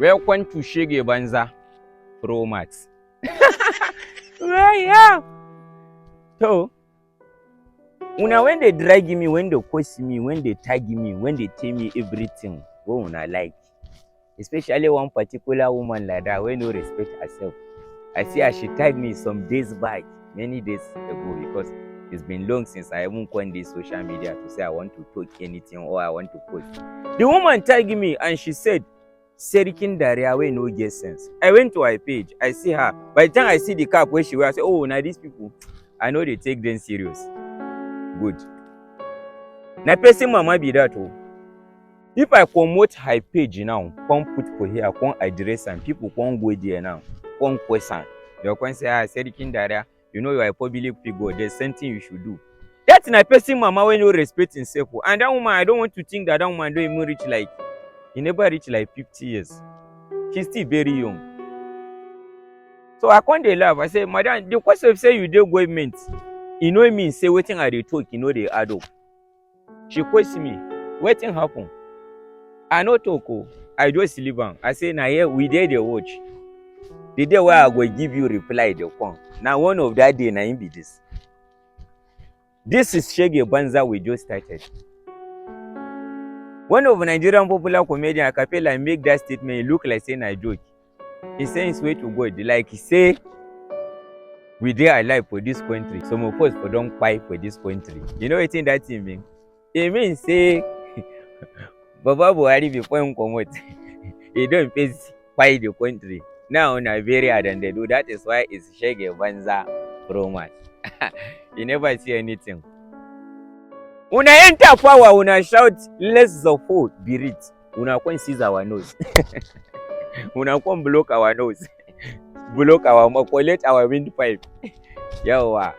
Welcome to Shege Banza Pro Max. Yeah. So, when they drag me, when they curse me, when they tag me, when they tell me everything, what una like. Especially one particular woman like that, when no respect herself. I see her, she tagged me some days back, many days ago, because it's been long since I even on this social media to say I want to talk anything or I want to post. The woman tagged me and she said, Serikin Daria, we no get sense. I went to her page, I see her. By the time I see the cap where she wear, I say, oh, now these people, I know they take them serious. Good. Now, person mama be that. Oh. If I promote her page now, come put for here, come address and people come go there now, come question. They'll come say, Serikin Daria, you know you are a public figure, there's something you should do. That's a person mama when you respect himself. And that woman, I don't want to think that woman don't even reach like, he never reached like 50 years. She's still very young. So I can't laugh. I say, madam, the question say you do government, you know me, say waiting at the talk, you know they add up. She questioned me, waiting happen. I no talk, I just leave on. I say, now here we did the watch. The day where I will give you reply, the come. Now one of that day, now be this. This is Shege Banza we just started. One of Nigerian popular comedian Capella make that statement, he look like saying a joke. He saying it's way to God. Like he say, we dey alive for this country. Some of us for don't fight for this country. You know what that thing mean? It means say, Baba Buhari before him come out, he don't face fight the country. Now na very hard and they do. That is why it's Shege Banza romance. You never see anything. Una enter power, una shout, let's support, be it. Una come seize our nose. Una come block our nose. Block our mouth, collect our windpipe. Yawa.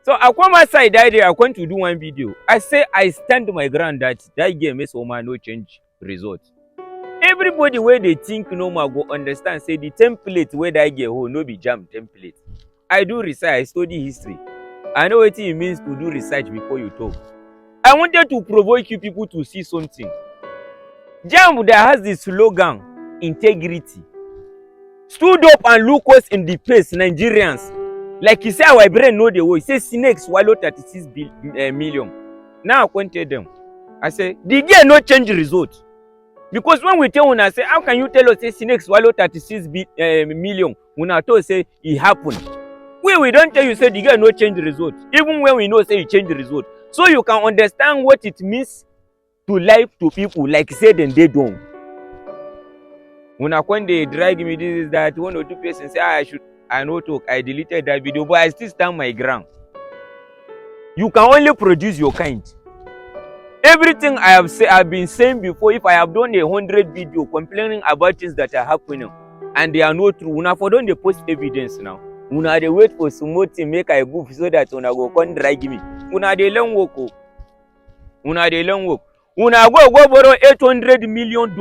So I come outside that day, I want to do one video. I say I stand my ground that game is Oma no change result. Everybody where they think no more go understand, say the template where that game hold no be jam template. I do research, I study history. I know what it means to do research before you talk. I wanted to provoke you people to see something. Jam that has the slogan, integrity. Stood up and look us in the face, Nigerians. Like he said, our brain know the way. He said, snakes swallow 36 million. Now I pointed them. I say, the game no change result. Because when we tell una, say, how can you tell us say snakes swallow 36 million? Una told say it happened. We don't tell you say the guy no change the result. Even when we know say you change the result. So you can understand what it means to life to people like say then they don't. When they drag me this is that one or two persons say I no talk, I deleted that video, but I still stand my ground. You can only produce your kind. Everything I have said I've been saying before, if I have done 100 videos complaining about things that are happening and they are not true, una for don't they post evidence now. Una dey wait for something make I goof so that una go come drag me. Una dey learn work. Una dey learn work. Una go borrow $800 million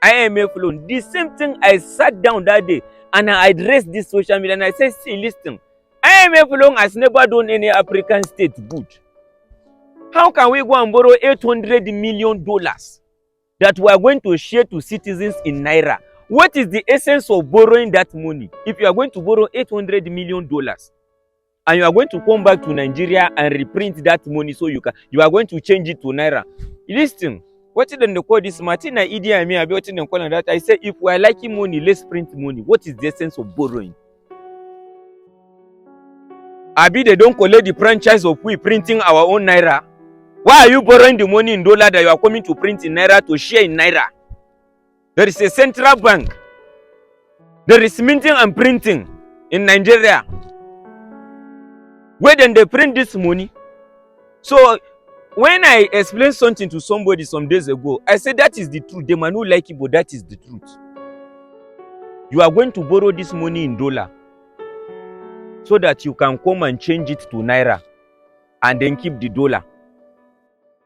IMF loan. The same thing I sat down that day and I addressed this social media and I said, see, listen, IMF loan has never done any African state good. How can we go and borrow $800 million that we are going to share to citizens in Naira? What is the essence of borrowing that money? If you are going to borrow $800 million and you are going to come back to Nigeria and reprint that money so you are going to change it to Naira. Listen, what did they call this? Martina Idi Amin, what did they call that? I say, if we are liking money, let's print money. What is the essence of borrowing? Abi, they don't collect the franchise of we printing our own Naira. Why are you borrowing the money in dollar that you are coming to print in Naira to share in Naira? There is a central bank. There is minting and printing in Nigeria. Where then they print this money? So when I explained something to somebody some days ago, I said that is the truth. They might not like it, but that is the truth. You are going to borrow this money in dollar so that you can come and change it to Naira and then keep the dollar.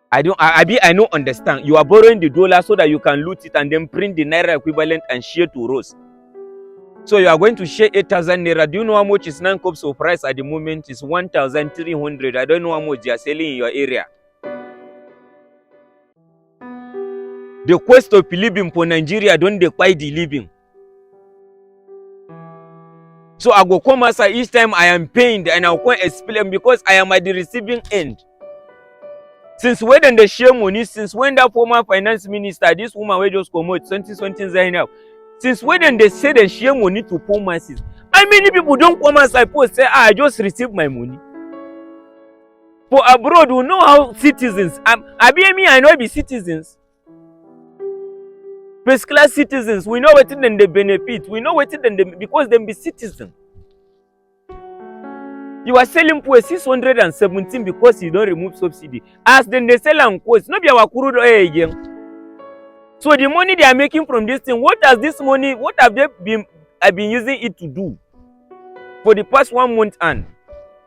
I don't understand. You are borrowing the dollar so that you can loot it and then print the Naira equivalent and share to us. So you are going to share 8,000 Naira. Do you know how much is 9 cups of rice at the moment? It's 1,300. I don't know how much they are selling in your area. The cost of living for Nigeria don't dey kpai the living. So I go come outside each time I am pained and I will come explain because I am at the receiving end. Since when they share money, since when that former finance minister, this woman will just come out, something Zainab, since when they say they share money to poor masses, how many people don't come outside post say, I just received my money? For abroad, we know how citizens, I know be citizens. First class citizens, we know what then they benefit, we know what then they, because they be citizens. You are selling for 617 because you don't remove subsidy. As then they sell and cost, not be our crude oil again. So the money they are making from this thing, what have they been using it to do for the past 1 month? And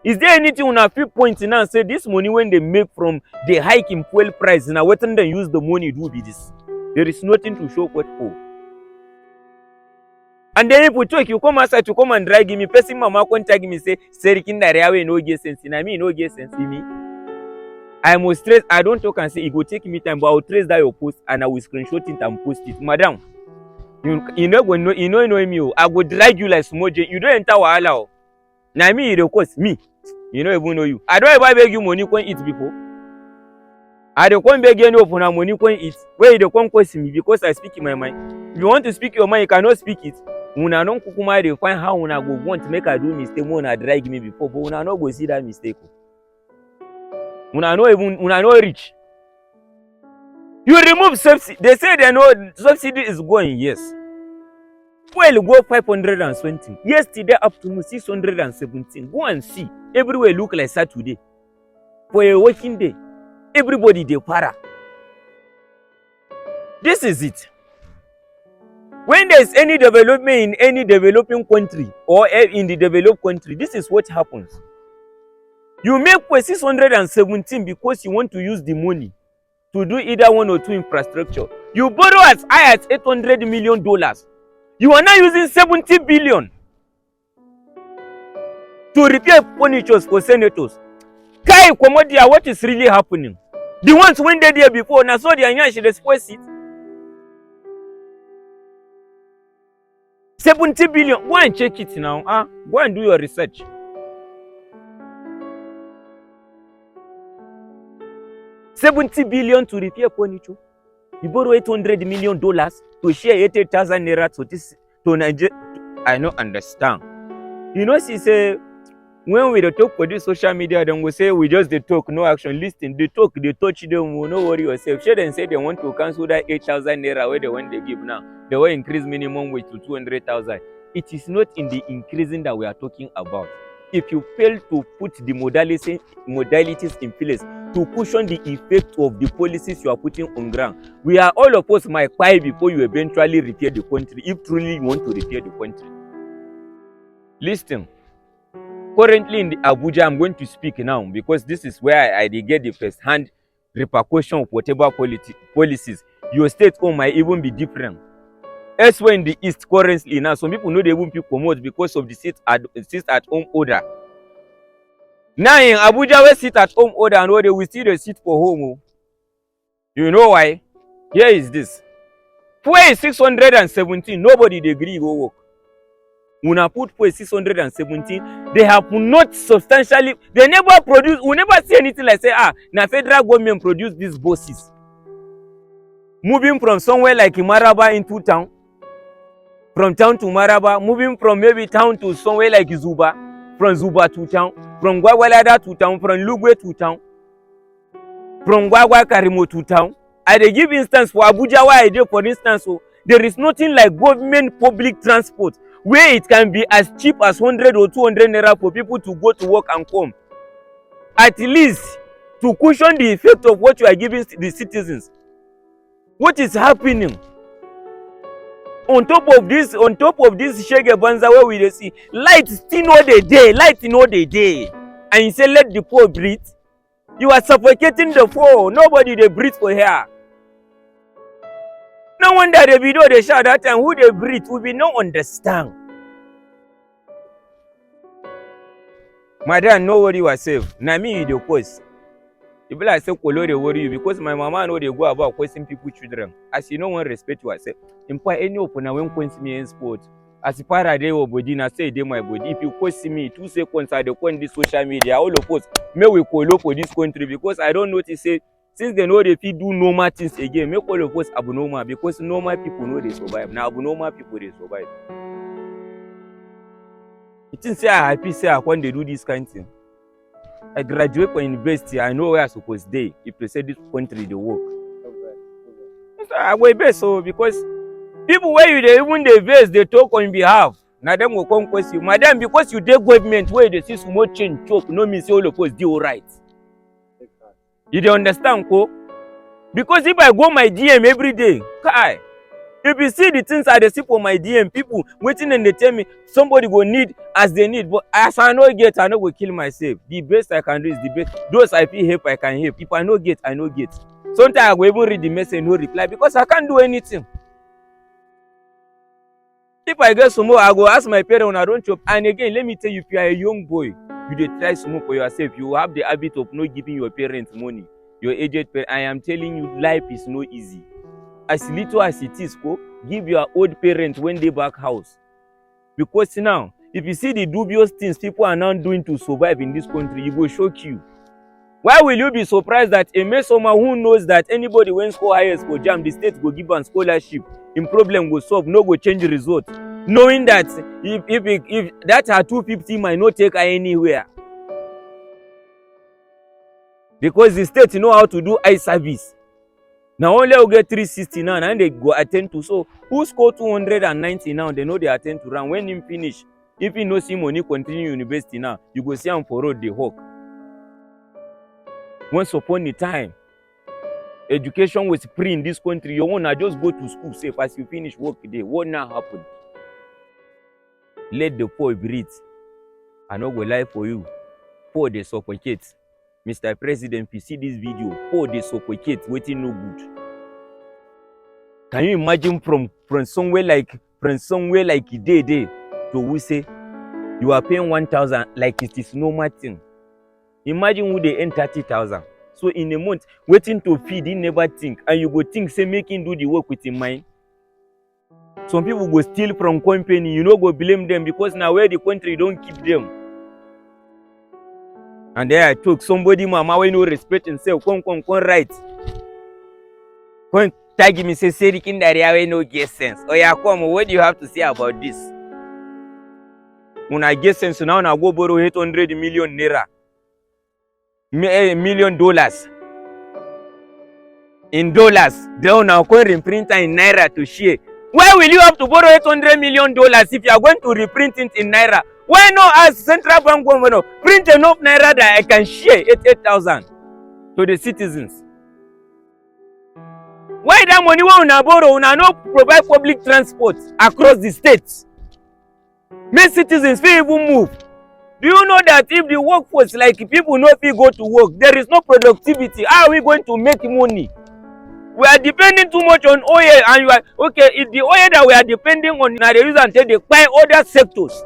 is there anything on a few points now say this money when they make from the hike in fuel price now what then they use the money do be this? There is nothing to show what for. And then if we talk, you come outside to come and drag me. Person mama contact me say, Serikin Dariawe no get sense. I mean no get sense in me. I must trace. I don't talk and say it go take me time, but I will trace that your post and I will screenshot it and post it. Madam, you know when you know me, I go drag you like smoje. You don't enter wahala. Now me it cost me. You don't even know you. I don't ever beg you money when eat before. I don't come beg you for money when eat. Where you don't come question me because I speak in my mind. If you want to speak your mind, you cannot speak it. Una don't kukuma dey find how una go want to make I do mistake when una drag me before, but una no go see that mistake. Una no reach. You remove subsidy. They say they know subsidy is going, yes. Fuel go 520. Yesterday afternoon 617. Go and see. Everywhere look like Saturday. For a working day, everybody dey para. This is it. When there is any development in any developing country or in the developed country, this is what happens. You make for 617 because you want to use the money to do either 1 or 2 infrastructure. You borrow as high as $800 million. You are now using 70 billion to repair furnitures for senators. Kai Komodia, what is really happening? The ones when they there before, now so they are here, they spoil it. 70 billion. Go and check it now. Go and do your research. $70 billion to repair furniture. You borrow $800 million to share 80,000 naira to Nigeria. I don't understand. You know, she say when we talk for this social media, then we say we just talk, no action. Listen, they talk, they touch them. No worry yourself. Sure, then say they want to cancel that 8,000 naira where they want they give now. They will increase minimum wage to 200,000. It is not in the increasing that we are talking about. If you fail to put the modalities in place to cushion the effect of the policies you are putting on ground, we are all of us might cry before you eventually repair the country, if truly you want to repair the country. Listen, currently in the Abuja, I'm going to speak now because this is where I get the first-hand repercussion of whatever policies. Your state home might even be different. Elsewhere in the east currently now, some people know they won't promote because of the sit-at-home order. Now in Abuja, we sit-at-home order and where they will still sit for home. You know why? Here is this. Fuel 617, nobody they agree go work. Una put fuel 617, they have not substantially, they never produce, we never see anything like say, now federal government produce these buses. Moving from somewhere like Maraba into town, from town to Maraba, moving from maybe town to somewhere like Zuba, from Zuba to town, from Gwagwalada to town, from Lugwe to town, from Gwagwa Karimo to town. I dey give instance for Abuja where I dey, for instance, so there is nothing like government public transport where it can be as cheap as 100 or 200 naira for people to go to work and come. At least to cushion the effect of what you are giving the citizens. What is happening? On top of this shege banza where we see light still no dey day, light no dey day, and you say let the poor breathe. You are suffocating the poor. Nobody they breathe for here. No wonder the video they shout that time who they breathe will be no understand. Madam, no worry yourself. Na me the cause. e be like say kolo dey worry you because my mama no dey go about questioning people children as you no wan respect yourself. In fact, any open na when question me in sport as you para dey your body na say e dey my body. If you question me 2 seconds I dey go on this social media all of us make we kolo for this country because I don notice say since they know they fit do normal things again make all of us abnormal because normal people no dey survive na abnormal people dey survive. You think say I happy say I come dey do this kind thing? I graduate from university, I know where I suppose dey if they say this country dey work. So I go best so because people where you dey even dey vex dey talk on behalf na them go come question you. Madam, because you dey government where you dey see small change choke no mean say all of us dey alright. You dey understand ko? Because if I go my DM every day, kai, if you see the things I dey see for my DM, people waiting and they tell me somebody go need as they need, but as I no get, I no go kill myself. The best I can do is the best. Those I feel help, I can help. If I no get, I no get. Sometimes I go even read the message, no reply because I can't do anything. If I get some more, I go ask my parents when I don't chop. And again, let me tell you, if you are a young boy, you dey try some more for yourself. You have the habit of not giving your parents money, your aged parents. I am telling you, life is not easy. As little as it is, go give your old parents when they back house. Because now, if you see the dubious things people are now doing to survive in this country, it will shock you. Why will you be surprised that a someone who knows that anybody when score highest for jam, the state go give am scholarship, in problem go solve, no go change the result, knowing that if that her 250 might not take her anywhere, because the state know how to do eye service. Now only will get 360 now and they go attend to. So who score 290 now, they know they attend to run. When him finish, if he no see money continue university now, you go see him for road the hawk. Once upon a time, education was free in this country. You wanna just go to school safe as you finish work today. What now happened? Let the poor breathe. I no go lie for you. Poor they suffocate. Mr. President, if you see this video, poor they suffocate, waiting no good. Can you imagine from somewhere like day to we say you are paying 1,000 like it is normal thing. Imagine who they earn 30,000. So in a month, waiting to feed, he never think, and you go think say make him do the work with him mind. Some people go steal from company, you know, go blame them because now where the country don't keep them. And then I took somebody, mama, when no respect himself, come right. Come tag me, say Serikin Daria, no get sense. Oh yeah, come, what do you have to say about this? When I get sense, now I go borrow 800 million naira. $1 million. In dollars. Then now go reprint in naira to share. Why will you have to borrow $800 million if you are going to reprint it in naira? Why not ask central bank governor print enough naira that I can share 8,000 to the citizens? Why that money when una borrow, una no provide public transport across the states? Make citizens feel even move. Do you know that if the workforce, like people not fit go to work, there is no productivity? How are we going to make money? We are depending too much on oil, and you are okay. If the oil that we are depending on, now the reason they buy other sectors.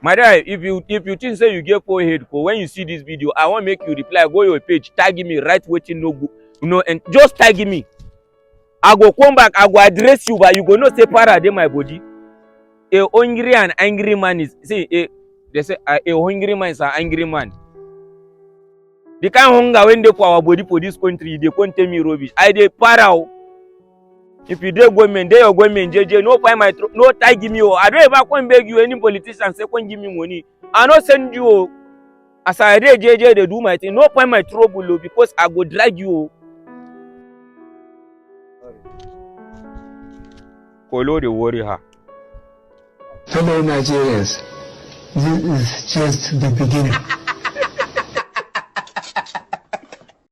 My dad, if you think say you get forehead for when you see this video, I want make you reply, go your page, tag me, write wetin no good, you know, and just tag me. I go come back, I go address you, but you go not say para dey my body. A hungry and angry man is they say a hungry man is an angry man. The kind of hunger when they for our body for this country, they can't tell me rubbish. I dey para. If you dey government, dey your government, JJ, no find my no tag me. I don't ever come beg you any politician say come give me money. I no send you. As I dey JJ, they do my thing. No find my trouble because I go drag you. Kolo dey worry her. Fellow Nigerians, this is just the beginning.